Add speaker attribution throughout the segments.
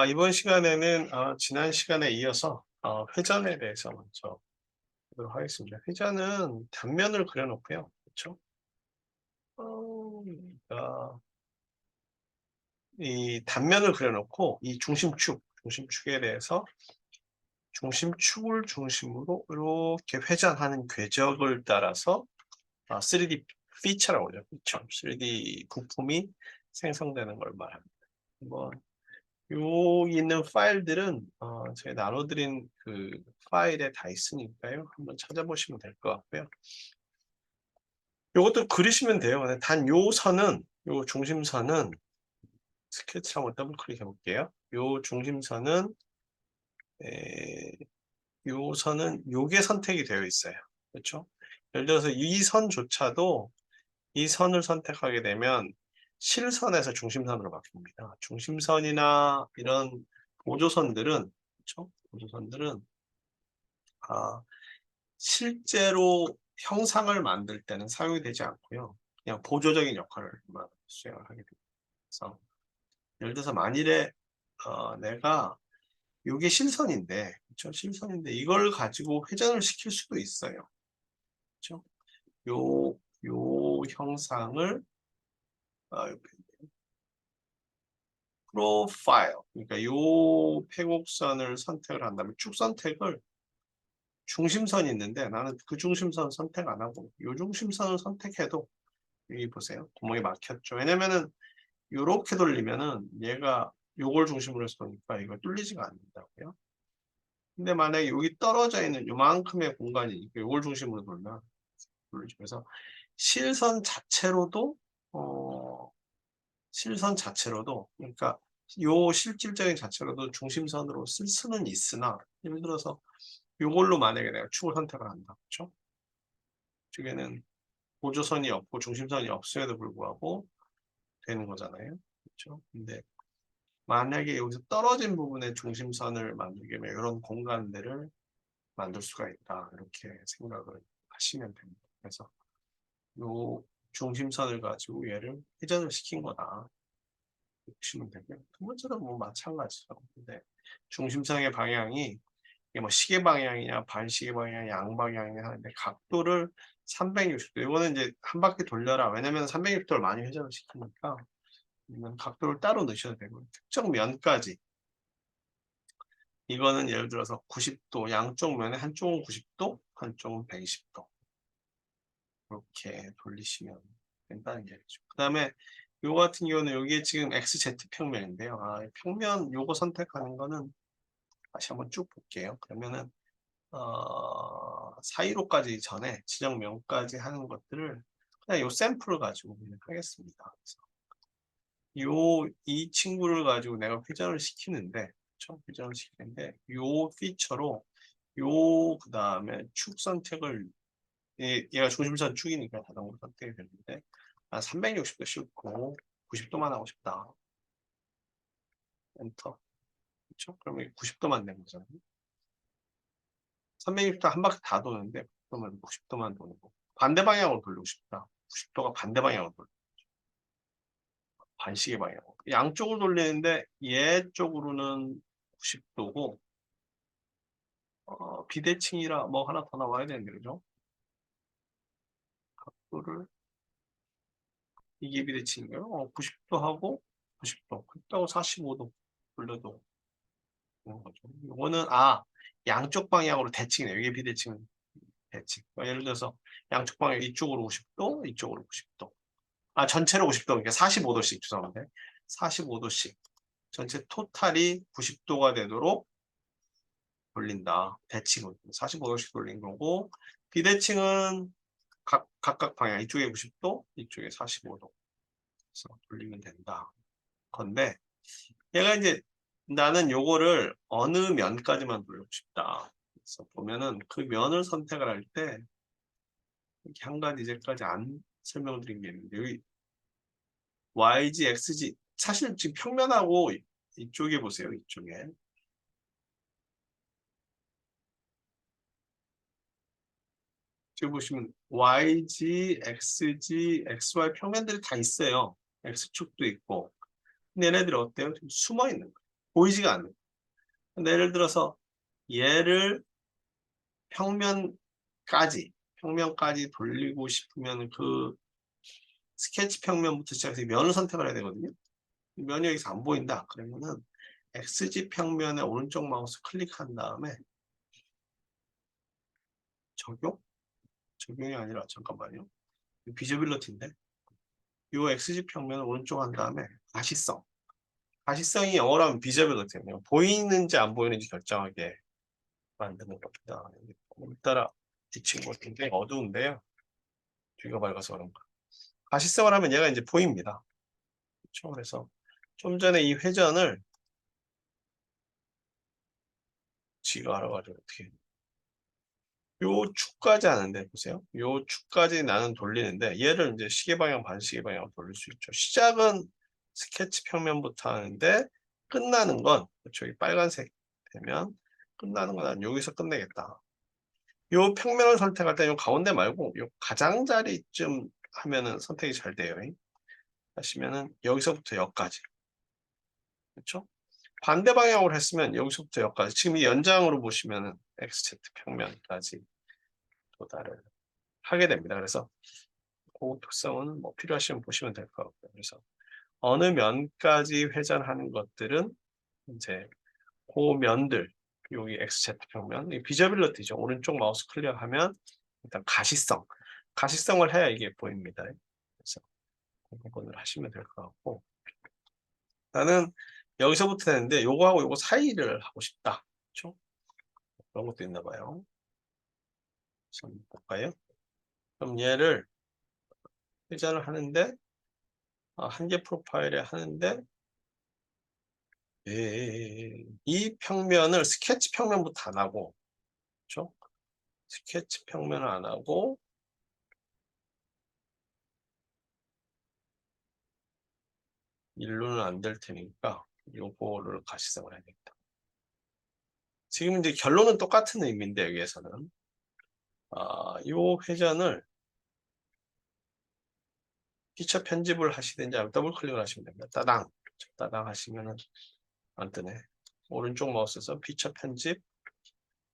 Speaker 1: 이번 시간에는 지난 시간에 이어서 회전에 대해서 먼저 보도록 하겠습니다. 회전은 단면을 그려놓고요. 그렇죠? 그러니까 이 단면을 그려놓고 이 중심축에 대해서 중심축을 중심으로 이렇게 회전하는 궤적을 따라서 3D 피처라고 하죠. 그렇죠? 3D 부품이 생성되는 걸 말합니다. 한번 요 있는 파일들은 제가 나눠드린 그 파일에 다 있으니까요. 한번 찾아보시면 될 것 같고요. 요것도 그리시면 돼요. 근데 단 요 선은, 요 중심선은 스케치 한번 더블 클릭해 볼게요. 요 중심선은 요 선은 요게 선택이 되어 있어요. 그렇죠? 예를 들어서 이 선조차도 이 선을 선택하게 되면 실선에서 중심선으로 바뀝니다. 중심선이나 이런 보조선들은, 그렇죠? 보조선들은 실제로 형상을 만들 때는 사용이 되지 않고요. 그냥 보조적인 역할을만 수행을 하게 됩니다. 그래서 예를 들어서 만일에 내가 이게 실선인데, 그렇죠? 실선인데 이걸 가지고 회전을 시킬 수도 있어요. 그렇죠? 요 형상을 프로파일, 그러니까 요 폐곡선을 선택을 한다면 쭉 선택을 중심선이 있는데 나는 그 중심선 선택 안 하고 요 중심선을 선택해도 여기 보세요. 구멍이 막혔죠. 왜냐면은 요렇게 돌리면은 얘가 요걸 중심으로 해서 보니까 이거 뚫리지가 않는다고요. 근데 만약에 여기 떨어져 있는 요만큼의 공간이 요걸 중심으로 돌면 뚫리죠. 그래서 실선 자체로도 어, 실선 자체로도 그러니까 요 실질적인 자체로도 중심선으로 쓸 수는 있으나 예를 들어서 요걸로 만약에 내가 축을 선택을 한다. 그렇죠? 쪽에는 보조선이 없고 중심선이 없음에도 불구하고 되는 거잖아요. 그렇죠? 근데 만약에 여기서 떨어진 부분에 중심선을 만들게 되면 이런 공간들을 만들 수가 있다. 이렇게 생각을 하시면 됩니다. 그래서 요 중심선을 가지고 얘를 회전을 시킨 거다. 보시면 되고요. 두 번째도 뭐 마찬가지죠. 근데 중심선의 방향이 이게 뭐 시계 방향이냐 반시계 방향, 양방향이냐 하는데 각도를 360도. 이거는 이제 한 바퀴 돌려라. 왜냐면 360도를 많이 회전을 시키니까 각도를 따로 넣으셔도 되고 특정 면까지. 이거는 예를 들어서 90도, 양쪽 면에 한쪽은 90도, 한쪽은 120도. 이렇게 돌리시면 된다는 얘기죠. 그 다음에 요거 같은 경우는 여기에 지금 XZ 평면인데요. 평면 요거 선택하는 거는 다시 한번 쭉 볼게요. 그러면은 사이로까지 전에 지정명까지 하는 것들을 그냥 요 샘플을 가지고 그냥 하겠습니다. 이 친구를 가지고 내가 회전을 시키는데, 그쵸? 회전을 시키는데, 요 피처로, 그 다음에 축 선택을, 얘가 중심선 축이니까 자동으로 선택이 되는데, 360도 싣고 90도만 하고 싶다. 엔터. 그쵸? 그러면 90도만 된 거잖아요. 360도 한 바퀴 다 도는데, 그러면 90도만 도는 거. 반대 방향으로 돌리고 싶다. 90도가 반대 방향으로 돌려. 반시계 방향으로. 양쪽을 돌리는데, 얘 쪽으로는 90도고, 비대칭이라 뭐 하나 더 나와야 되는데, 그죠? 각도를, 이게 비대칭인가요? 90도 하고, 90도. 그렇다고 45도 돌려도 되는 거죠. 이거는, 양쪽 방향으로 대칭이네요. 이게 비대칭, 대칭. 예를 들어서, 양쪽 방향 이쪽으로 50도, 이쪽으로 90도. 전체로 50도, 그러니까 45도씩 죄송한데. 45도씩. 전체 토탈이 90도가 되도록 돌린다. 대칭은 45도씩 돌린 거고, 비대칭은 각각 방향, 이쪽에 90도, 이쪽에 45도. 그래서 돌리면 된다. 건데, 얘가 이제 나는 요거를 어느 면까지만 돌리고 싶다. 그래서 보면은 그 면을 선택을 할 때, 이렇게 한 가지 이제까지 안 설명드린 게 있는데, 여기 YG, XG, 사실 지금 평면하고 이쪽에 보세요, 이쪽에. 지금 보시면 YG, XG, XY 평면들이 다 있어요. X축도 있고. 근데 얘네들이 어때요? 좀 숨어 있는 거예요. 보이지가 않는. 근데 예를 들어서 얘를 평면까지 돌리고 싶으면 그 스케치 평면부터 시작해서 면을 선택을 해야 되거든요. 면이 여기서 안 보인다. 그러면은 XG 평면에 오른쪽 마우스 클릭한 다음에 적용이 아니라 잠깐만요. 비저빌리티인데 이 XG 평면을 오른쪽 한 다음에 가시성이 영어로 하면 비저빌리티예요. 보이는지 안 보이는지 결정하게 만드는 겁니다. 오늘따라 이 친구가 굉장히 어두운데요. 뒤가 밝아서 그런가. 가시성을 하면 얘가 이제 보입니다. 그렇죠? 그래서 좀 전에 이 회전을 지가 알아가지고 어떻게 요 축까지 하는데 보세요. 요 축까지 나는 돌리는데 얘를 이제 시계 방향 반시계 방향으로 돌릴 수 있죠. 시작은 스케치 평면부터 하는데 끝나는 건 그렇죠. 이 빨간색 되면 끝나는 건 난 여기서 끝내겠다. 요 평면을 선택할 때 요 가운데 말고 요 가장자리쯤 하면은 선택이 잘 돼요. 하시면은 여기서부터 여기까지. 그렇죠? 반대 방향으로 했으면 여기서부터 여기까지. 지금 이 연장으로 보시면은 XZ 평면까지 도달을 하게 됩니다. 그래서 그 특성은 뭐 필요하시면 보시면 될 것 같고요. 그래서 어느 면까지 회전하는 것들은 이제 그 면들 여기 XZ 평면, 이 비저빌리티죠. 오른쪽 마우스 클릭하면 일단 가시성을 해야 이게 보입니다. 그래서 그 부분을 하시면 될 것 같고 나는 여기서부터 되는데 요거하고 요거 사이를 하고 싶다. 그렇죠? 그런 것도 있나 봐요. 한번 볼까요? 그럼 얘를 회전을 하는데 한 개 프로파일에 하는데 이 평면을 스케치 평면부터 안 하고 그렇죠? 스케치 평면을 안 하고 일로는 안 될 테니까 요거를 가시성을 해야겠다. 지금 이제 결론은 똑같은 의미인데 여기에서는 요 회전을 피처 편집을 하시든지 아니면 더블 클릭을 하시면 됩니다. 따당 하시면은 안 뜨네. 오른쪽 마우스에서 피처 편집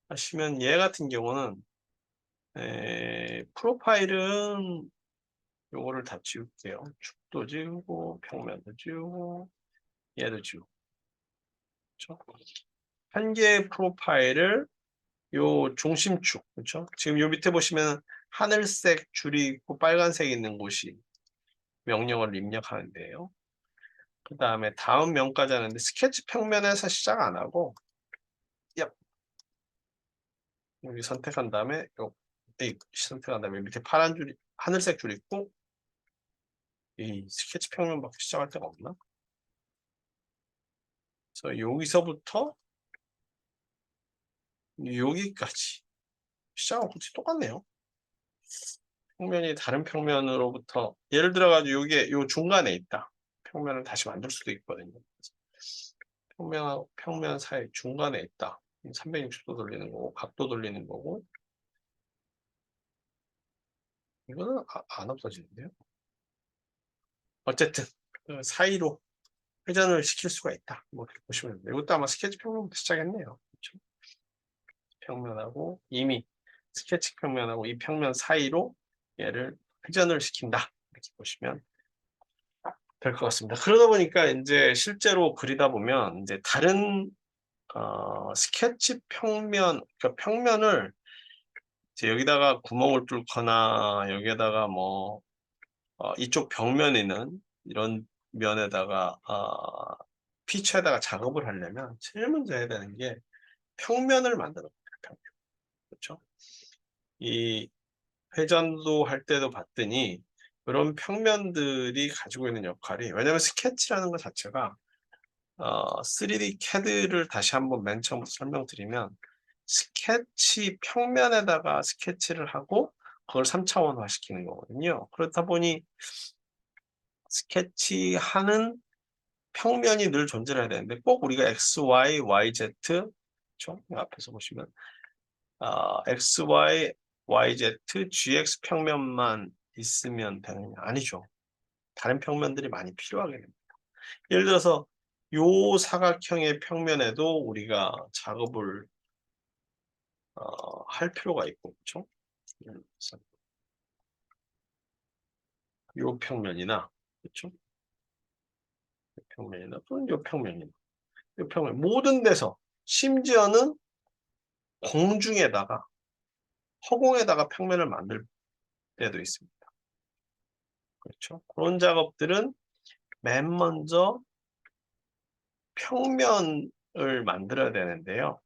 Speaker 1: 하시면 얘 같은 경우는 프로파일은 요거를 다 지울게요. 축도 지우고 평면도 지우고 얘도 지우고 그렇죠? 한 개의 프로파일을 요 중심축 그렇죠? 지금 요 밑에 보시면 하늘색 줄이 있고 빨간색이 있는 곳이 명령어를 입력하는데요. 그 다음에 다음 면까지 하는데 스케치 평면에서 시작 안 하고 여기 선택한 다음에 선택한 다음에 밑에 파란 줄이 하늘색 줄 있고 이 스케치 평면밖에 시작할 데가 없나? 그래서 여기서부터 여기까지 시작은 굳이 똑같네요. 평면이 다른 평면으로부터 예를 들어 가지고 이게 요 중간에 있다. 평면을 다시 만들 수도 있거든요. 평면 사이 중간에 있다. 360도 돌리는 거고 각도 돌리는 거고 이거는 안 없어지는데요. 어쨌든 그 사이로 회전을 시킬 수가 있다. 뭐 이렇게 보시면 됩니다. 이것도 아마 스케치 평면부터 시작했네요. 그렇죠? 평면하고 이미 스케치 평면하고 이 평면 사이로 얘를 회전을 시킨다. 이렇게 보시면 될 것 같습니다. 그러다 보니까 이제 실제로 그리다 보면 이제 다른 스케치 평면, 그러니까 평면을 이제 여기다가 구멍을 뚫거나 여기에다가 뭐 이쪽 벽면에 있는 이런 면에다가 피처에다가 작업을 하려면 제일 먼저 해야 되는 게 평면을 만드는 거예요. 평면. 그렇죠? 이 회전도 할 때도 봤더니 그런 평면들이 가지고 있는 역할이 왜냐하면 스케치라는 것 자체가 3D CAD를 다시 한번 맨 처음부터 설명드리면 스케치 평면에다가 스케치를 하고 그걸 3차원화 시키는 거거든요. 그렇다 보니 스케치하는 평면이 늘 존재를 해야 되는데 꼭 우리가 X, Y, YZ 그렇죠? 앞에서 보시면 X, Y, YZ, GX 평면만 있으면 되느냐? 아니죠. 다른 평면들이 많이 필요하게 됩니다. 예를 들어서 요 사각형의 평면에도 우리가 작업을 할 필요가 있고, 그렇죠? 요 평면이나, 그렇죠? 요 평면이나 또는 요 평면이나, 요 평면 모든 데서 심지어는 공중에다가 허공에다가 평면을 만들 때도 있습니다. 그렇죠? 그런 작업들은 맨 먼저 평면을 만들어야 되는데요.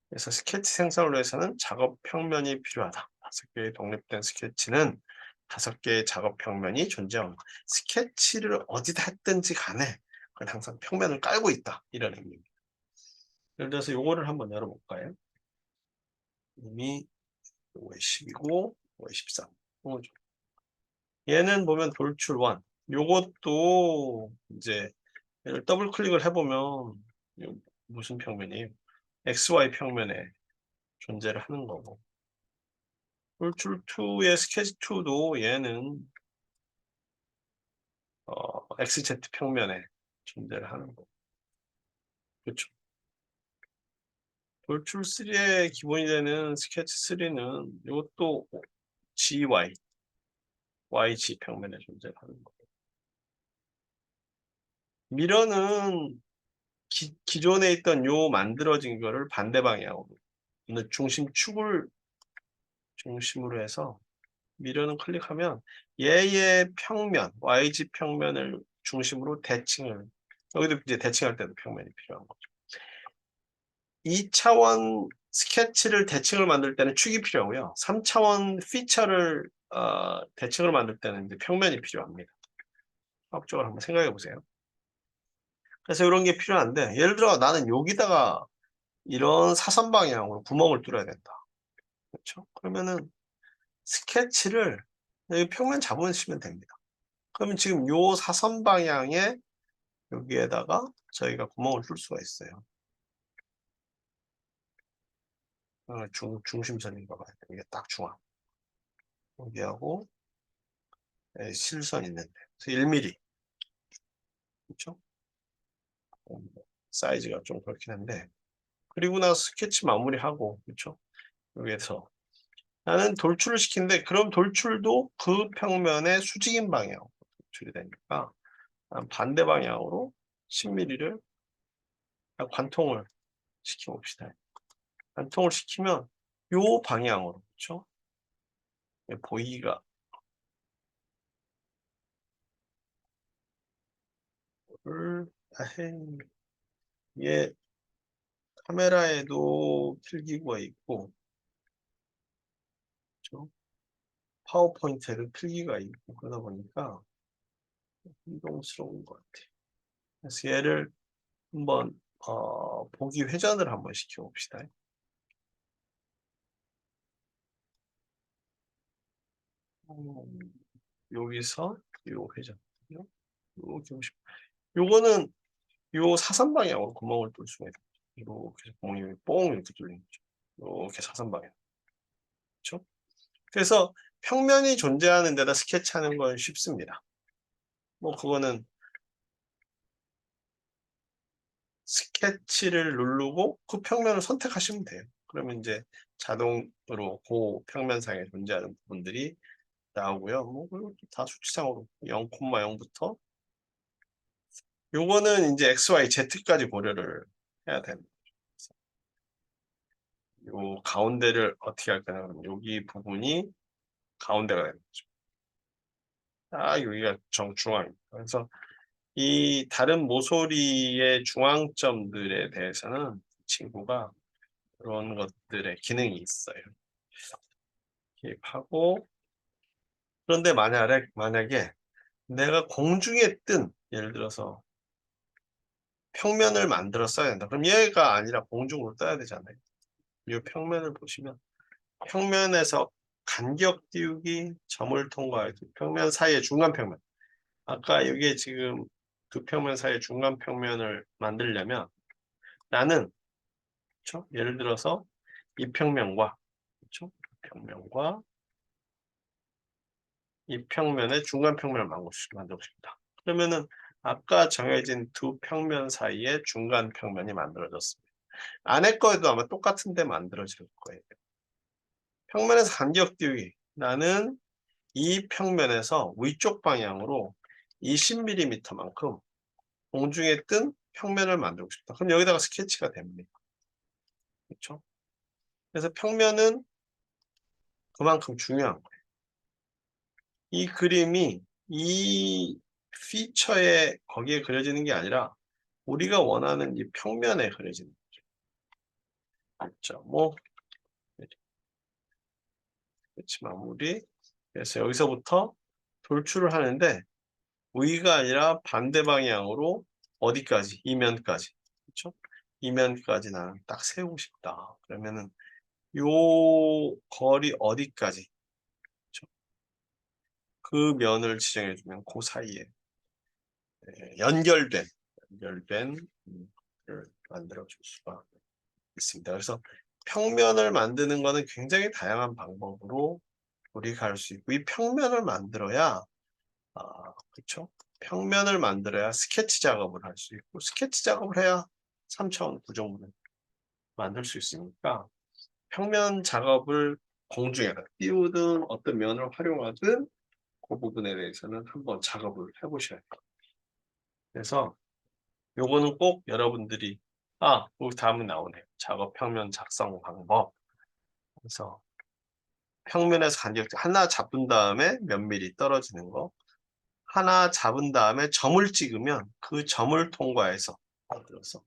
Speaker 1: 그래서 스케치 생성을 위해서는 작업 평면이 필요하다. 5개의 독립된 스케치는 5개의 작업 평면이 존재합니다. 스케치를 어디다 했든지 간에 그건 항상 평면을 깔고 있다. 이런 의미입니다. 예를 들어서 요거를 한번 열어볼까요? 이미 요거에 10이고 요거에 13. 요거죠. 얘는 보면 돌출 1. 요것도 이제 얘를 더블 클릭을 해보면 요 무슨 평면이에요? XY 평면에 존재를 하는 거고. 돌출 2의 스케치 2도 얘는 XZ 평면에 존재를 하는 거고. 그렇죠. 돌출 3의 기본이 되는 스케치 3는 이것도 GY, YG 평면에 존재를 하는 거고. 미러는 기존에 있던 요 만들어진 거를 반대 방향으로 중심축을 중심으로 해서 미러는 클릭하면 얘의 평면, YG 평면을 중심으로 대칭을, 여기도 이제 대칭할 때도 평면이 필요한 거죠. 2차원 스케치를 대칭을 만들 때는 축이 필요하고요. 3차원 피처를 대칭을 만들 때는 이제 평면이 필요합니다. 과학적으로 한번 생각해 보세요. 그래서 이런 게 필요한데, 예를 들어 나는 여기다가 이런 사선 방향으로 구멍을 뚫어야 된다. 그렇죠? 그러면은 스케치를 여기 평면 잡으시면 됩니다. 그러면 지금 요 사선 방향에 여기에다가 저희가 구멍을 뚫을 수가 있어요. 중심선인가 봐요. 이게 딱 중앙. 여기하고 실선 있는데. 그래서 1mm. 그렇죠? 사이즈가 좀 그렇긴 한데. 그리고 나서 스케치 마무리하고, 그렇죠? 여기에서 나는 돌출을 시키는데, 그럼 돌출도 그 평면의 수직인 방향으로 돌출이 되니까 반대 방향으로 10mm를 관통을 시켜봅시다. 관통을 시키면 요 방향으로, 그렇죠? 보이기가 얘 카메라에도 필기구가 있고, 그렇죠? 파워포인트에도 필기가 있고 그러다 보니까 혼동스러운 것 같아요. 그래서 얘를 한번 보기 회전을 한번 시켜봅시다. 여기서 요 회전, 요렇게 보시면 요거는 요 사선 방향으로 구멍을 뚫을 수가 있어요. 이렇게 구멍이 뽕 이렇게 뚫리는 거죠. 이렇게 사선 방향. 그렇죠? 그래서 평면이 존재하는 데다 스케치하는 건 쉽습니다. 뭐 그거는 스케치를 누르고 그 평면을 선택하시면 돼요. 그러면 이제 자동으로 그 평면상에 존재하는 부분들이 나오고요. 뭐 그리고 다 수치상으로 0,0부터 요거는 이제 X, Y, Z까지 고려를 해야 됩니다. 요 가운데를 어떻게 할 거냐 그러면 여기 부분이 가운데가 되는 거죠. 여기가 정중앙입니다. 그래서 이 다른 모서리의 중앙점들에 대해서는 친구가 그런 것들의 기능이 있어요. 기입하고 그런데 만약에 내가 공중에 뜬 예를 들어서 평면을 만들어 써야 된다. 그럼 얘가 아니라 공중으로 떠야 되잖아요. 이 평면을 보시면 평면에서 간격 띄우기, 점을 통과하기, 평면 사이의 중간 평면. 아까 여기에 지금 두 평면 사이의 중간 평면을 만들려면 나는 그렇죠? 예를 들어서 이 평면과 그렇죠? 평면과 이 평면의 중간 평면을 만들고 싶다. 그러면은 아까 정해진 두 평면 사이에 중간 평면이 만들어졌습니다. 안에 거에도 아마 똑같은데 만들어질 거예요. 평면에서 간격 띄우기. 나는 이 평면에서 위쪽 방향으로 20mm만큼 공중에 뜬 평면을 만들고 싶다. 그럼 여기다가 스케치가 됩니다. 그렇죠? 그래서 평면은 그만큼 중요한 거예요. 이 그림이 이 피처에 거기에 그려지는 게 아니라 우리가 원하는 이 평면에 그려지는 거죠. 그렇죠? 뭐 그렇지 마무리. 그래서 여기서부터 돌출을 하는데 위가 아니라 반대 방향으로 어디까지? 이면까지. 그렇죠? 이면까지 나는 딱 세우고 싶다. 그러면은 요 거리 어디까지? 그렇죠? 그 면을 지정해 주면 그 사이에 연결된 를 만들어 줄 수가 있습니다. 그래서 평면을 만드는 거는 굉장히 다양한 방법으로 우리가 할 수 있고 이 평면을 만들어야 그렇죠? 평면을 만들어야 스케치 작업을 할 수 있고 스케치 작업을 해야 3차원 구조물을 만들 수 있으니까 평면 작업을 공중에다 띄우든 어떤 면을 활용하든 그 부분에 대해서는 한번 작업을 해보셔야 돼요. 그래서 요거는 꼭 여러분들이 여기 다음에 나오네요. 작업 평면 작성 방법. 그래서 평면에서 간격 하나 잡은 다음에 몇 미리 떨어지는 거. 하나 잡은 다음에 점을 찍으면 그 점을 통과해서 예를 들어서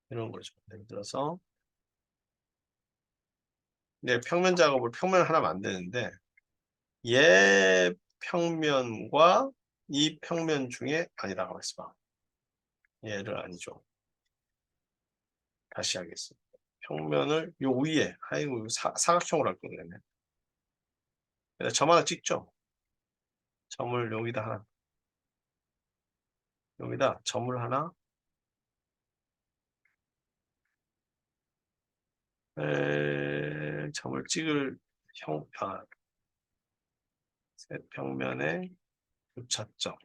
Speaker 1: 이런 거죠. 예를 들어서 평면 작업을 평면을 하나 만드는데 얘 평면과 이 평면 중에 아니다. 가만 있어봐. 얘를 아니죠. 다시 하겠습니다. 평면을 요 위에 아이고 사각형으로 할 거네. 점 하나 찍죠. 점을 여기다 점을 하나 점을 찍을 셋 평면의 교차점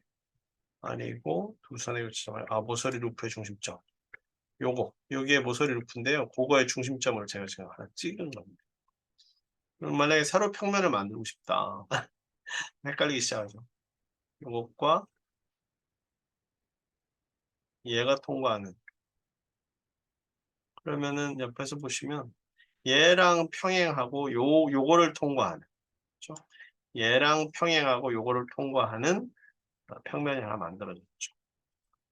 Speaker 1: 아니고 두 선의 교차점 모서리 루프의 중심점 여기에 모서리 루프인데요. 그거의 중심점을 제가 지금 하나 찍은 겁니다. 그럼 만약에 세로 평면을 만들고 싶다. 헷갈리기 시작하죠. 이것과 얘가 통과하는 그러면은 옆에서 보시면 얘랑 평행하고 요거를 통과하는 그렇죠? 얘랑 평행하고 요거를 통과하는 평면이 하나 만들어졌죠.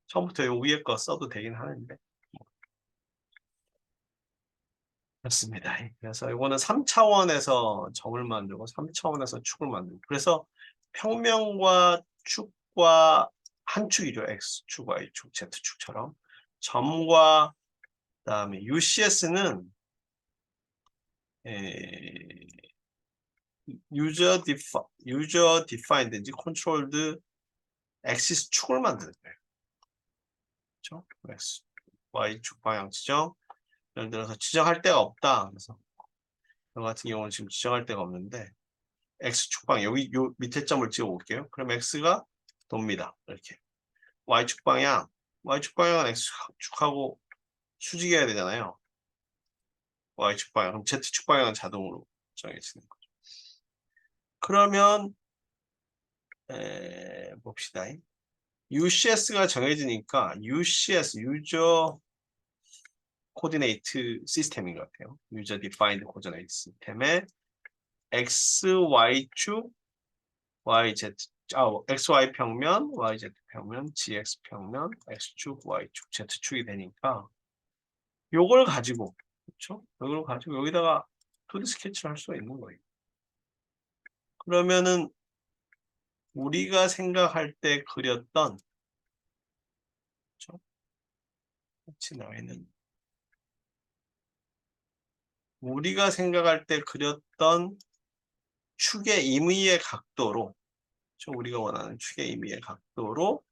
Speaker 1: 처음부터 요 위에 거 써도 되긴 하는데 그렇습니다. 그래서 이거는 3차원에서 점을 만들고 3차원에서 축을 만들고 그래서 평면과 축과 한 축이죠. X축, Y축, Z축처럼 점과 그다음에 UCS는 user defined인지 controlled axis 축을 만드는 거예요. 그렇죠? X, Y축 방향 지정. 예를 들어서 지정할 데가 없다. 그래서 저 같은 경우는 지금 지정할 데가 없는데 X축 방향 여기 요 밑에 점을 찍어 볼게요. 그럼 X가 돕니다. 이렇게 Y축 방향은 X축하고 수직해야 되잖아요. Y축 방향 그럼 Z축 방향은 자동으로 정해지는 거죠. 그러면 봅시다. UCS가 정해지니까 UCS 유저 코디네이트 시스템인 것 같아요. 유저 디파인드 코디네이트 시스템에 XY축 YZ XY 평면, YZ 평면, GX 평면, X축, Y축, Z축이 되니까 요걸 가지고 그렇죠? 요걸 가지고 여기다가 2D 스케치를 할 수가 있는 거예요. 그러면은 우리가 생각할 때 그렸던 그렇죠? 같이 나와 있는 우리가 생각할 때 그렸던 축의 임의의 각도로 그렇죠? 우리가 원하는 축의 임의의 각도로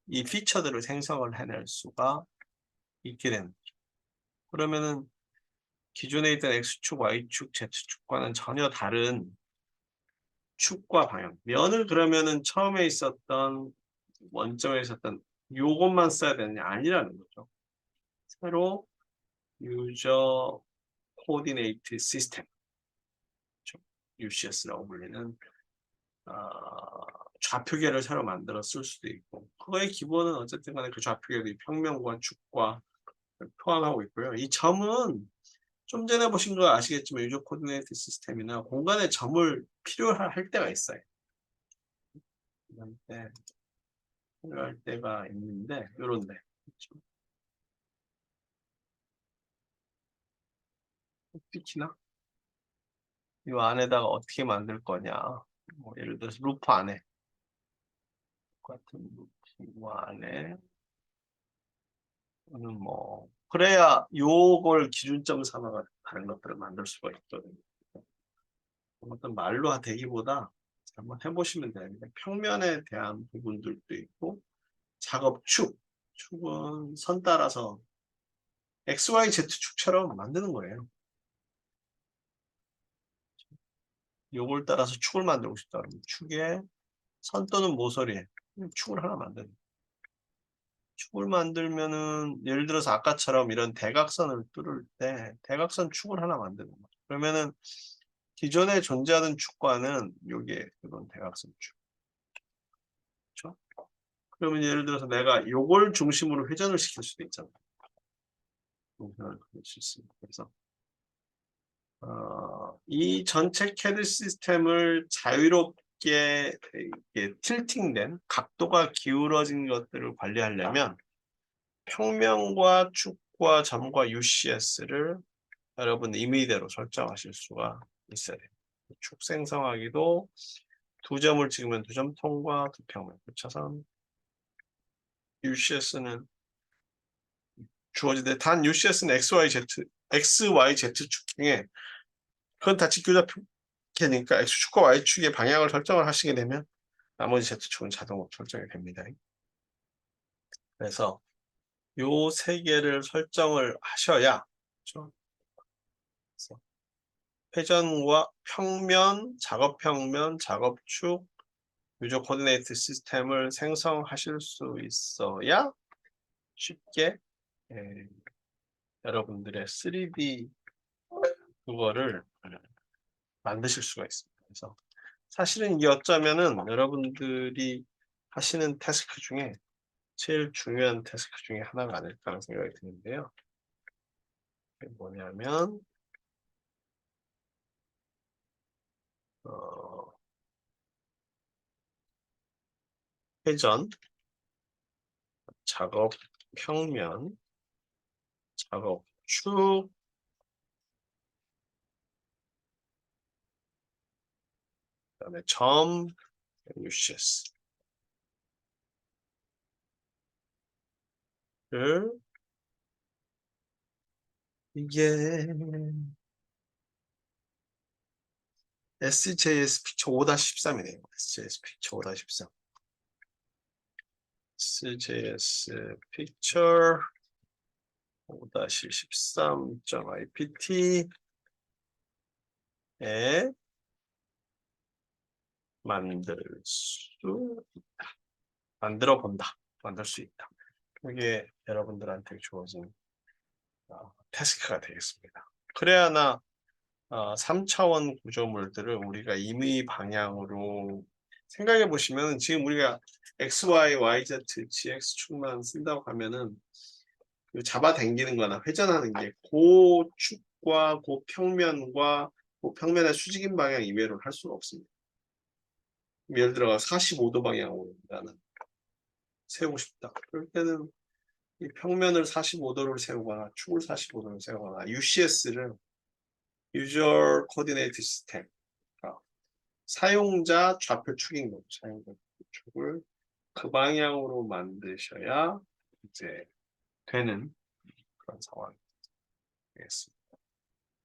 Speaker 1: 이 피처들을 생성을 해낼 수가 있게 되는 거죠. 그러면은 기존에 있던 X축, Y축, Z축과는 전혀 다른 축과 방향. 면을 그러면은 처음에 있었던 원점에 있었던 요것만 써야 되느냐? 아니라는 거죠. 새로 유저 코디네이트 시스템, UCS라고 불리는 좌표계를 새로 만들어 쓸 수도 있고, 그거의 기본은 어쨌든 간에 그 좌표계도 평면과 축과 포함하고 있고요. 이 점은 좀 전에 보신 거 아시겠지만 유저 코디네이트 시스템이나 공간에 점을 필요할 때가 있어요. 이런 때 필요할 때가 있는데 요런데 찍히나? 이 안에다가 어떻게 만들 거냐? 뭐 예를 들어서 루프 안에 같은 루프 안에 는 뭐 그래야 요걸 기준점 삼아가 다른 것들을 만들 수가 있거든요. 어떤 말로 되기보다 한번 해보시면 되는데 평면에 대한 부분들도 있고 작업 축은 선 따라서 XYZ 축처럼 만드는 거예요. 요걸 따라서 축을 만들고 싶다 그러면 축에 선 또는 모서리에 축을 하나 만드는 축을 만들면은 예를 들어서 아까처럼 이런 대각선을 뚫을 때 대각선 축을 하나 만드는 거죠. 그러면은 기존에 존재하던 축과는 요게 이런 대각선 축. 그렇죠? 그러면 예를 들어서 내가 요걸 중심으로 회전을 시킬 수도 있잖아요. 회전을 시킬 수 있습니다. 그래서 이 전체 CAD 시스템을 자유롭게 틸팅된 각도가 기울어진 것들을 관리하려면 평면과 축과 점과 UCS를 여러분 임의대로 설정하실 수가 있어야 돼요. 축 생성하기도 두 점을 찍으면 두 점 통과, 두 평면 교차선. UCS는 주어지되 단 UCS는 XYZ 축 중에 그건 다 직교좌표니까 X축과 Y축의 방향을 설정을 하시게 되면 나머지 Z축은 자동으로 설정이 됩니다. 그래서 요 세 개를 설정을 하셔야 그렇죠? 그래서 회전과 평면, 작업평면, 작업축, 유저 코디네이트 시스템을 생성하실 수 있어야 쉽게 여러분들의 3D 그거를 만드실 수가 있습니다. 그래서 사실은 이게 어쩌면은 여러분들이 하시는 태스크 중에 제일 중요한 태스크 중에 하나가 아닐까 생각이 드는데요. 그게 뭐냐면 회전, 작업, 평면, 작업, 축, 그다음에 점, UCS를 이게 SJS 픽처 5-13이네요. SJS 픽처 5-13. SJS 픽처 5-13.ipt에 만들 수 있다. 만들어 본다. 만들 수 있다. 그게 여러분들한테 주어진 태스크가 되겠습니다. 그래야 나 3차원 구조물들을 우리가 임의 방향으로 생각해 보시면 지금 우리가 XY, YZ, GX축만 쓴다고 하면은 그 잡아당기는 거나 회전하는 게 고축과 고평면과 고평면의 수직인 방향 이외로 할 수가 없습니다. 예를 들어 45도 방향으로 나는 세우고 싶다. 그럴 때는 이 평면을 45도를 세우거나 축을 45도를 세우거나 UCS를 User Coordinate System 사용자 좌표 축인 사용자 축을 그 방향으로 만드셔야 이제 되는 그런 상황이 되겠습니다.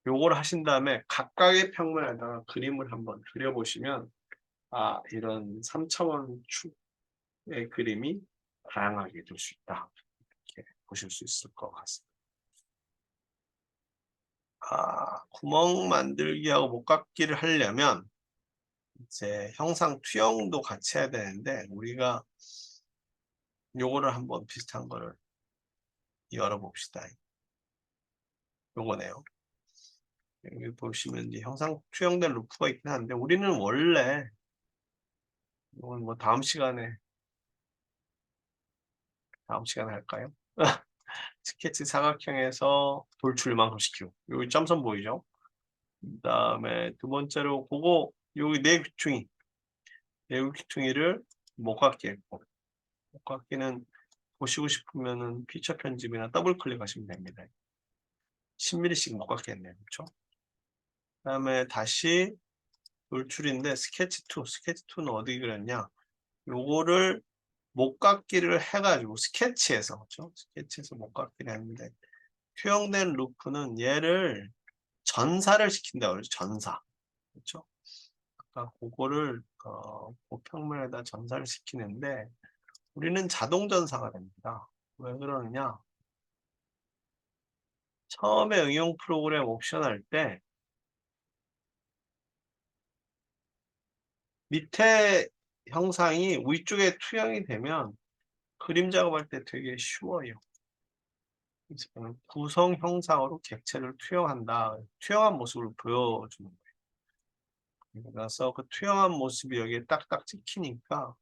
Speaker 1: 요걸 하신 다음에 각각의 평면에다가 그림을 한번 그려보시면 이런 3차원 축의 그림이 다양하게 될 수 있다. 이렇게 보실 수 있을 것 같습니다. 구멍 만들기하고 목깎기를 하려면 이제 형상 투영도 같이 해야 되는데 우리가 요거를 한번 비슷한 거를 열어봅시다. 요거네요. 여기 보시면 이제 형상 투영된 루프가 있긴 한데 우리는 원래 이건 뭐 다음 시간에 할까요? 스케치 사각형에서 돌출만큼 시키고 여기 점선 보이죠? 그다음에 두 번째로 그거 여기 내귀퉁이를 목깎기 했고 목깎기는 보시고 싶으면은 피처 편집이나 더블 클릭하시면 됩니다. 10mm씩 목깎기 했네요. 그렇죠? 그다음에 다시 돌출인데 스케치2는 어디 그렸냐? 요거를 목깎기를 해가지고 스케치에서 그렇죠? 스케치에서 목깎기를 했는데 투영된 루프는 얘를 전사를 시킨다 그러죠. 전사. 그렇죠? 아까 그거를 고평면에다 전사를 시키는데 우리는 자동 전사가 됩니다. 왜 그러느냐? 처음에 응용 프로그램 옵션 할 때 밑에 형상이 위쪽에 투영이 되면 그림 작업할 때 되게 쉬워요. 그래서 구성 형상으로 객체를 투영한다. 투영한 모습을 보여주는 거예요. 그래서 그 투영한 모습이 여기에 딱딱 찍히니까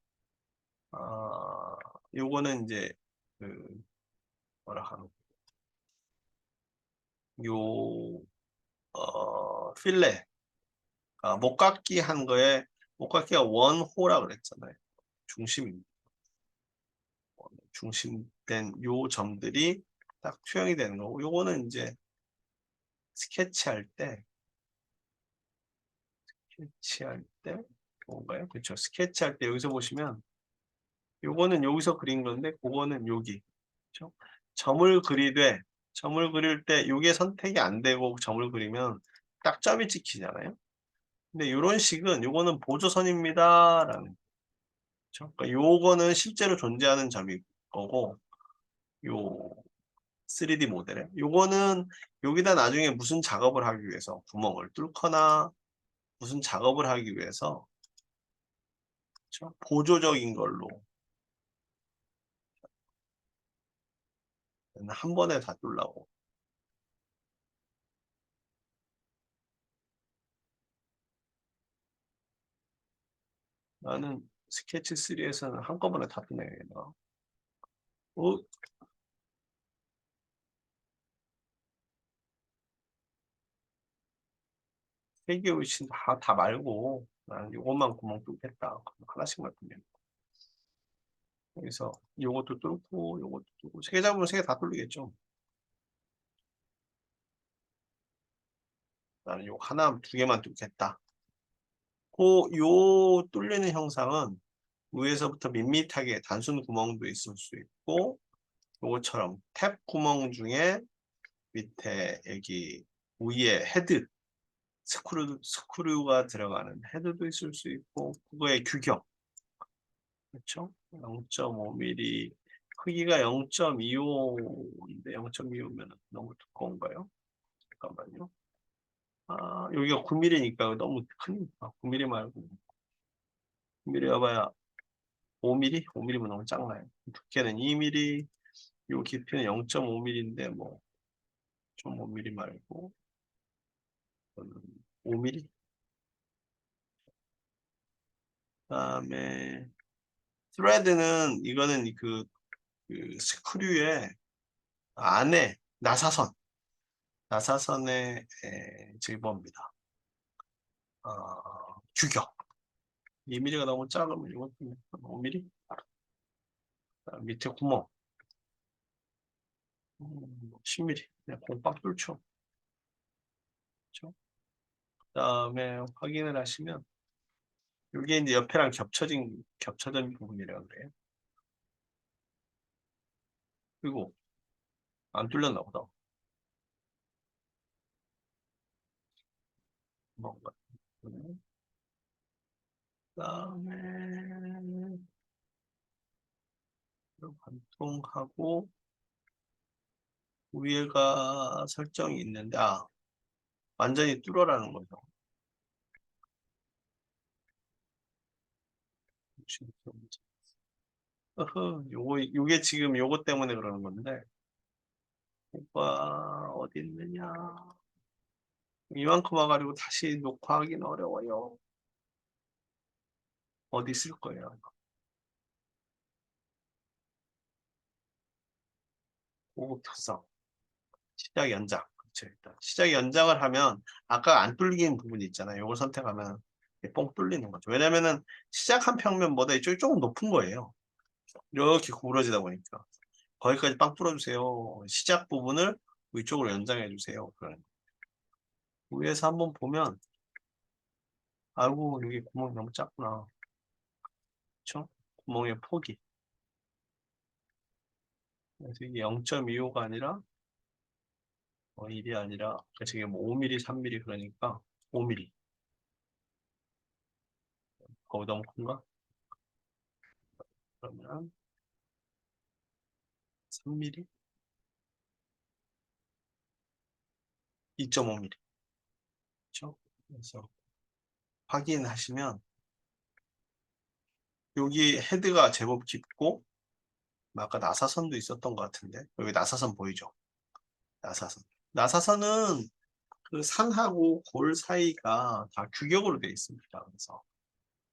Speaker 1: 요거는 이제 그 뭐라 하는 요 필레 목깎기 한 거에 목깎기가 원호라 그랬잖아요. 중심입니다. 중심된 요 점들이 딱 투영이 되는 거고 요거는 이제 스케치할 때 뭔가요? 그렇죠. 스케치할 때 여기서 보시면 요거는 여기서 그린 건데 그거는 여기 그렇죠? 점을 그릴 때 요게 선택이 안 되고 점을 그리면 딱 점이 찍히잖아요. 근데 요런 식은 요거는 보조선입니다 라는 그렇죠? 그러니까 요거는 실제로 존재하는 점이 거고 요 3D 모델에 요거는 여기다 나중에 무슨 작업을 하기 위해서 구멍을 뚫거나 무슨 작업을 하기 위해서 그렇죠? 보조적인 걸로 한 번에 다 뚫라고 나는 스케치 3에서는 한꺼번에 다 뚫네요. 어? 세개 위치 다 말고 나는 요것만 구멍 뚫겠다. 하나씩만 뚫면 여기서 요것도 뚫고 요것도 뚫고 세 개 잡으면 세 개 다 뚫리겠죠. 나는 요 하나 두 개만 뚫겠다. 요 뚫리는 형상은 위에서부터 밋밋하게 단순 구멍도 있을 수 있고 요것처럼 탭 구멍 중에 밑에 여기 위에 헤드 스크류가 들어가는 헤드도 있을 수 있고 그거의 규격 그렇죠? 0.5mm 크기가 0.25인데 0.25면 너무 두꺼운가요? 잠깐만요. 여기가 9mm니까 너무 크니까 9mm 말고 9mm 여봐야 5mm? 5mm면 너무 작나요? 두께는 2mm, 요 깊이는 0.5mm인데 뭐 좀 5mm 말고 5mm? 그다음에 스레드는 이거는 그 스크류의 안에 나사선의 질법입니다. 규격 2mm가 너무 작으면 이것도 5mm? 밑에 구멍 10mm 그냥 공빡 뚫죠. 그렇죠? 그다음에 확인을 하시면 이게 이제 옆에랑 겹쳐진 부분이라고 그래요. 그리고 안 뚫렸나 보다. 뭔가. 그다음에 관통하고 위에가 설정이 있는데 완전히 뚫어라는 거죠. 요게 지금 요거 때문에 그러는 건데, 오빠, 어디 있느냐. 이만큼 와가지고 다시 녹화하기는 어려워요. 어디 있을 거예요. 고급 특성. 시작 연장. 그렇죠. 일단 시작 연장을 하면 아까 안 뚫리는 부분이 있잖아요. 이걸 선택하면 뻥 뚫리는 거죠. 왜냐면은 시작 한 평면보다 이쪽이 조금 높은 거예요. 이렇게 구부러지다 보니까 거기까지 빵 뚫어주세요. 시작 부분을 위쪽으로 연장해 주세요. 그러는 위에서 한번 보면 아이고 여기 구멍이 너무 작구나. 그렇죠? 구멍의 폭이. 그래서 이게 0.25가 아니라 1이 아니라 지금 뭐 5mm, 3mm 그러니까 5mm. 거기 너무 큰가? 그러면 3mm, 2.5mm. 그렇죠? 그래서 확인하시면 여기 헤드가 제법 깊고 아까 나사선도 있었던 것 같은데 여기 나사선 보이죠? 나사선. 나사선은 그 산하고 골 사이가 다 규격으로 되어 있습니다. 그래서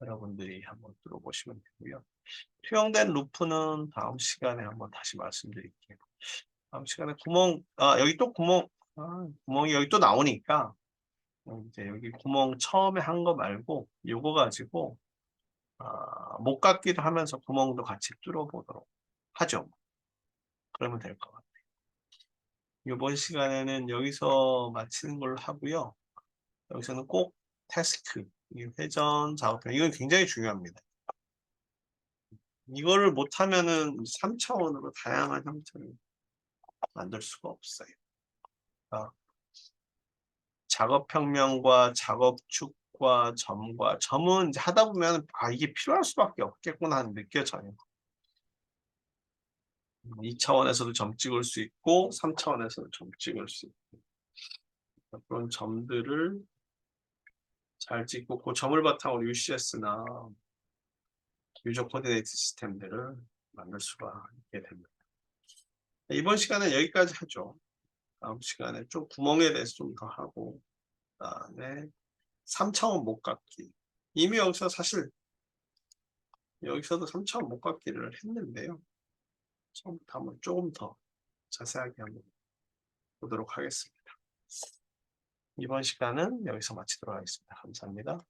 Speaker 1: 여러분들이 한번 들어보시면 되고요. 투영된 루프는 다음 시간에 한번 다시 말씀드릴게요. 다음 시간에 여기 또 구멍이 여기 또 나오니까 이제 여기 구멍 처음에 한 거 말고 요거 가지고 목깎이를 하면서 구멍도 같이 뚫어보도록 하죠. 그러면 될 것 같아요. 이번 시간에는 여기서 마치는 걸로 하고요. 여기서는 꼭 태스크, 회전 작업형, 이건 굉장히 중요합니다. 이거를 못하면은 3차원으로 다양한 형태를 만들 수가 없어요. 작업평면과 작업축과 점은 이제 하다 보면 이게 필요할 수밖에 없겠구나 하는 느껴져요. 2차원에서도 점 찍을 수 있고 3차원에서도 점 찍을 수 있고 그런 점들을 잘 찍고 그 점을 바탕으로 UCS나 유저 코디네이트 시스템들을 만들 수가 있게 됩니다. 이번 시간은 여기까지 하죠. 다음 시간에 좀 구멍에 대해서 좀 더 하고 그다음에 3차원 목깎기. 이미 여기서 사실 여기서도 3차원 목깎기를 했는데요. 처음부터 한번 조금 더 자세하게 한번 보도록 하겠습니다. 이번 시간은 여기서 마치도록 하겠습니다. 감사합니다.